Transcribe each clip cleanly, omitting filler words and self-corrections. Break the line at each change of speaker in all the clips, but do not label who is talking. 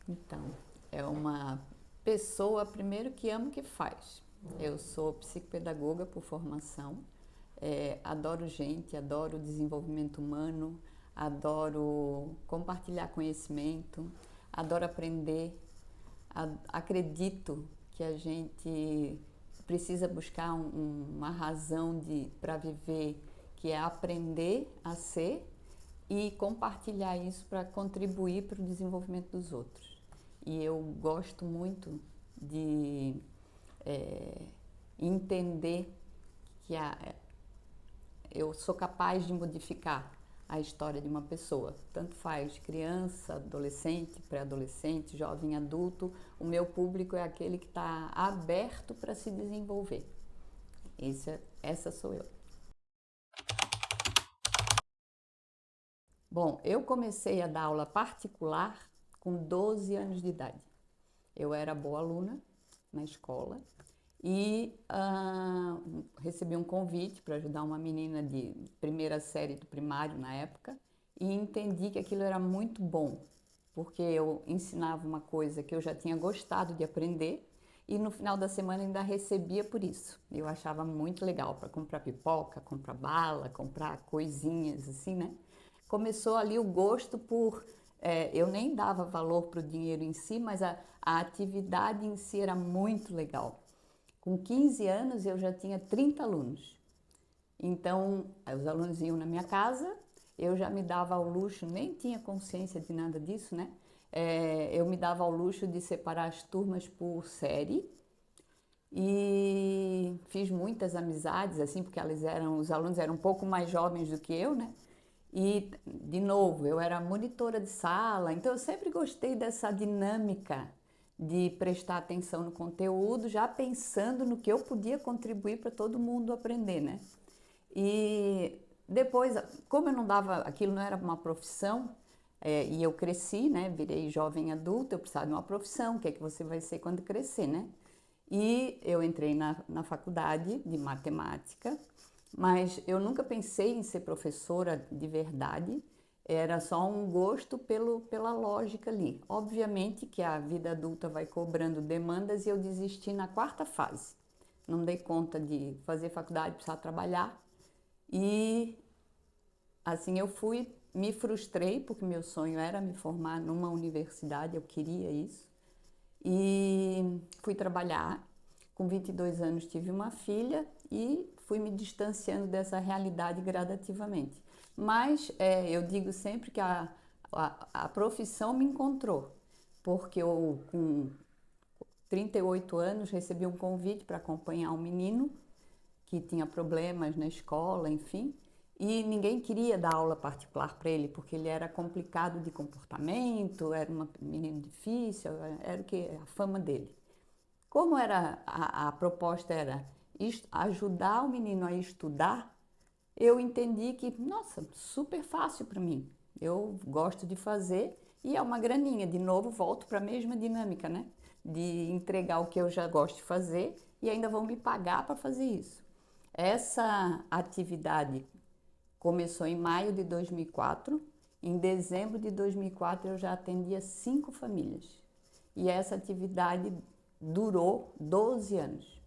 Então, é uma pessoa, primeiro, que ama o que faz. Eu sou psicopedagoga por formação, adoro gente, adoro desenvolvimento humano, adoro compartilhar conhecimento, adoro aprender, acredito que a gente precisa buscar uma razão para viver, que é aprender a ser e compartilhar isso para contribuir para o desenvolvimento dos outros. E eu gosto muito de é, entender que eu sou capaz de modificar a história de uma pessoa. Tanto faz criança, adolescente, pré-adolescente, jovem adulto, o meu público é aquele que está aberto para se desenvolver. Essa sou eu. Bom, eu comecei a dar aula particular com 12 anos de idade. Eu era boa aluna na escola e recebi um convite para ajudar uma menina de primeira série do primário na época e entendi que aquilo era muito bom, porque eu ensinava uma coisa que eu já tinha gostado de aprender e no final da semana ainda recebia por isso. Eu achava muito legal para comprar pipoca, comprar bala, comprar coisinhas assim, né? Começou ali o gosto por. Eu nem dava valor para o dinheiro em si, mas a atividade em si era muito legal. Com 15 anos eu já tinha 30 alunos. Então, os alunos iam na minha casa, eu já me dava ao luxo, nem tinha consciência de nada disso, né? Eu me dava ao luxo de separar as turmas por série e fiz muitas amizades, assim, porque os alunos eram um pouco mais jovens do que eu, né? E, de novo, eu era monitora de sala, então eu sempre gostei dessa dinâmica de prestar atenção no conteúdo, já pensando no que eu podia contribuir para todo mundo aprender, né? E depois, como eu não dava, aquilo não era uma profissão, e eu cresci, né? Virei jovem adulta, eu precisava de uma profissão, o que é que você vai ser quando crescer, né? E eu entrei na faculdade de matemática, mas eu nunca pensei em ser professora de verdade, era só um gosto pela lógica ali. Obviamente que a vida adulta vai cobrando demandas e eu desisti na quarta fase. Não dei conta de fazer faculdade, precisar trabalhar e assim eu fui, me frustrei porque meu sonho era me formar numa universidade, eu queria isso. E fui trabalhar. Com 22 anos tive uma filha e fui me distanciando dessa realidade gradativamente. Mas eu digo sempre que a profissão me encontrou, porque eu, com 38 anos, recebi um convite para acompanhar um menino que tinha problemas na escola, enfim, e ninguém queria dar aula particular para ele, porque ele era complicado de comportamento, era um menino difícil, era o que a fama dele. Como era a proposta era ajudar o menino a estudar, eu entendi que, nossa, super fácil para mim. Eu gosto de fazer e é uma graninha. De novo, volto para a mesma dinâmica, né? De entregar o que eu já gosto de fazer e ainda vão me pagar para fazer isso. Essa atividade começou em maio de 2004. Em dezembro de 2004 eu já atendia 5 famílias. E essa atividade durou 12 anos.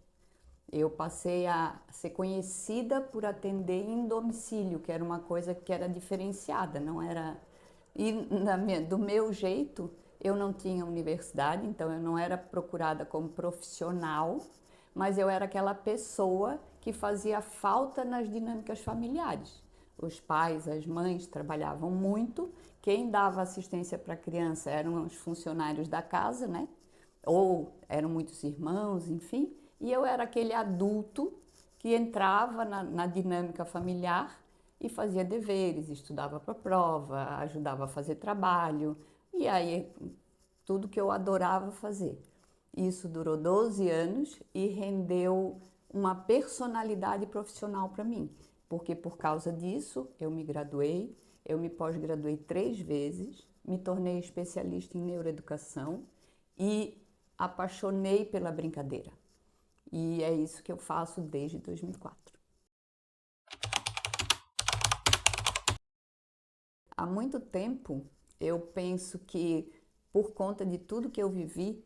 Eu passei a ser conhecida por atender em domicílio, que era uma coisa que era diferenciada, não era. E do meu jeito, eu não tinha universidade, então eu não era procurada como profissional, mas eu era aquela pessoa que fazia falta nas dinâmicas familiares. Os pais, as mães trabalhavam muito, quem dava assistência para a criança eram os funcionários da casa, né? Ou eram muitos irmãos, enfim, e eu era aquele adulto que entrava na dinâmica familiar e fazia deveres, estudava para a prova, ajudava a fazer trabalho, e aí tudo que eu adorava fazer. Isso durou 12 anos e rendeu uma personalidade profissional para mim, porque por causa disso eu me graduei, eu me pós-graduei 3 vezes, me tornei especialista em neuroeducação e apaixonei pela brincadeira. E é isso que eu faço desde 2004. Há muito tempo eu penso que por conta de tudo que eu vivi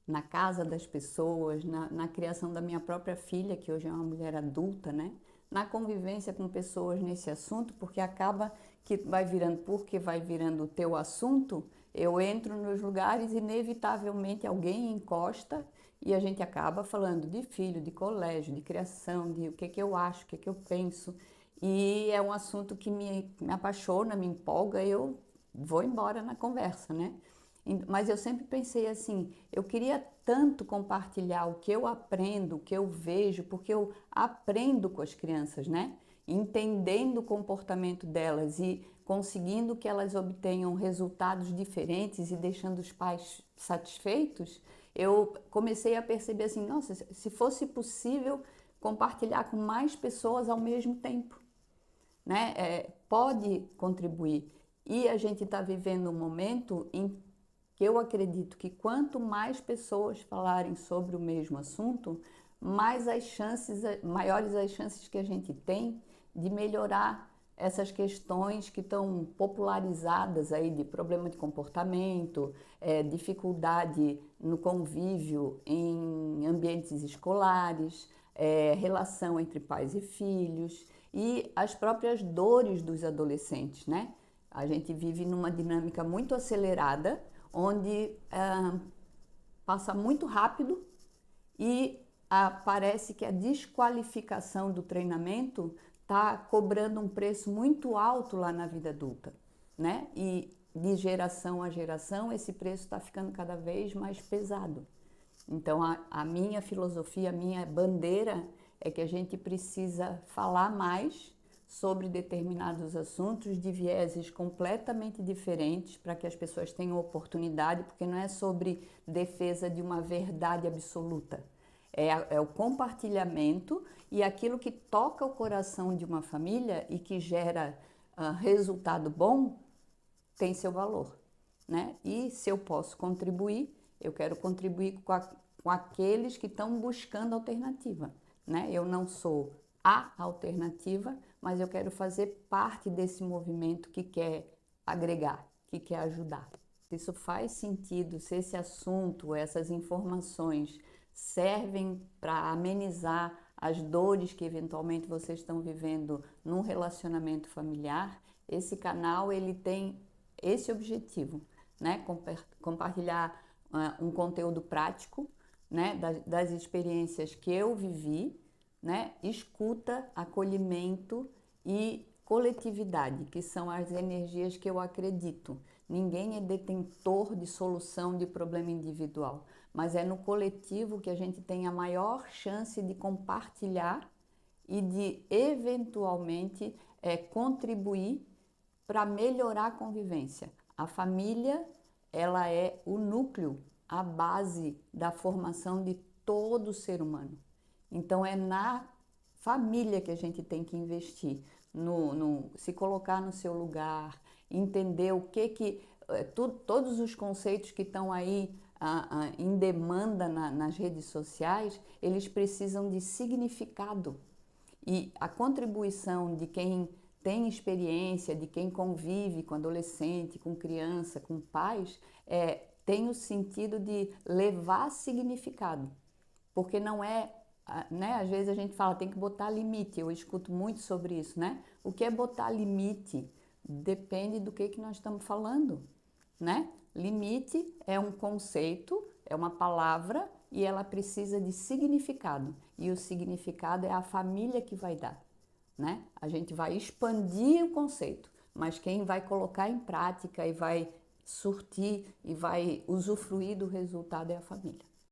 na casa das pessoas, na criação da minha própria filha, que hoje é uma mulher adulta, né? Na convivência com pessoas nesse assunto, porque acaba que vai virando, porque vai virando o teu assunto, eu entro nos lugares, inevitavelmente alguém encosta e a gente acaba falando de filho, de colégio, de criação, de o que eu acho, o que eu penso. E é um assunto que me apaixona, me empolga, eu vou embora na conversa, né? Mas eu sempre pensei assim, eu queria tanto compartilhar o que eu aprendo, o que eu vejo, porque eu aprendo com as crianças, né? Entendendo o comportamento delas e conseguindo que elas obtenham resultados diferentes e deixando os pais satisfeitos, eu comecei a perceber assim, nossa, se fosse possível compartilhar com mais pessoas ao mesmo tempo, né? Pode contribuir. E a gente está vivendo um momento em que eu acredito que quanto mais pessoas falarem sobre o mesmo assunto, maiores as chances que a gente tem de melhorar essas questões que estão popularizadas aí de problema de comportamento, dificuldade no convívio em ambientes escolares, relação entre pais e filhos e as próprias dores dos adolescentes, né? A gente vive numa dinâmica muito acelerada, onde passa muito rápido e parece que a desqualificação do treinamento está cobrando um preço muito alto lá na vida adulta, né? E de geração a geração esse preço está ficando cada vez mais pesado. Então a minha filosofia, a minha bandeira é que a gente precisa falar mais sobre determinados assuntos de vieses completamente diferentes para que as pessoas tenham oportunidade, porque não é sobre defesa de uma verdade absoluta. É o compartilhamento e aquilo que toca o coração de uma família e que gera resultado bom tem seu valor, né? E se eu posso contribuir, eu quero contribuir com aqueles que estão buscando alternativa, né? Eu não sou a alternativa, mas eu quero fazer parte desse movimento que quer agregar, que quer ajudar. Se isso faz sentido, se esse assunto, essas informações servem para amenizar as dores que eventualmente vocês estão vivendo num relacionamento familiar, esse canal ele tem esse objetivo, né? Compartilhar um conteúdo prático, né? Das experiências que eu vivi, né? Escuta, acolhimento e coletividade, que são as energias que eu acredito. Ninguém é detentor de solução de problema individual, mas é no coletivo que a gente tem a maior chance de compartilhar e de eventualmente contribuir para melhorar a convivência. A família, ela é o núcleo, a base da formação de todo ser humano. Então é na família que a gente tem que investir, se colocar no seu lugar, entender o que todos os conceitos que estão aí em demanda nas redes sociais, eles precisam de significado. E a contribuição de quem tem experiência, de quem convive com adolescente, com criança, com pais, tem o sentido de levar significado. Porque não é, né? Às vezes a gente fala, tem que botar limite. Eu escuto muito sobre isso, né? O que é botar limite? Depende do que nós estamos falando, né? Limite é um conceito, é uma palavra e ela precisa de significado. E o significado é a família que vai dar, né? A gente vai expandir o conceito, mas quem vai colocar em prática e vai surtir e vai usufruir do resultado é a família.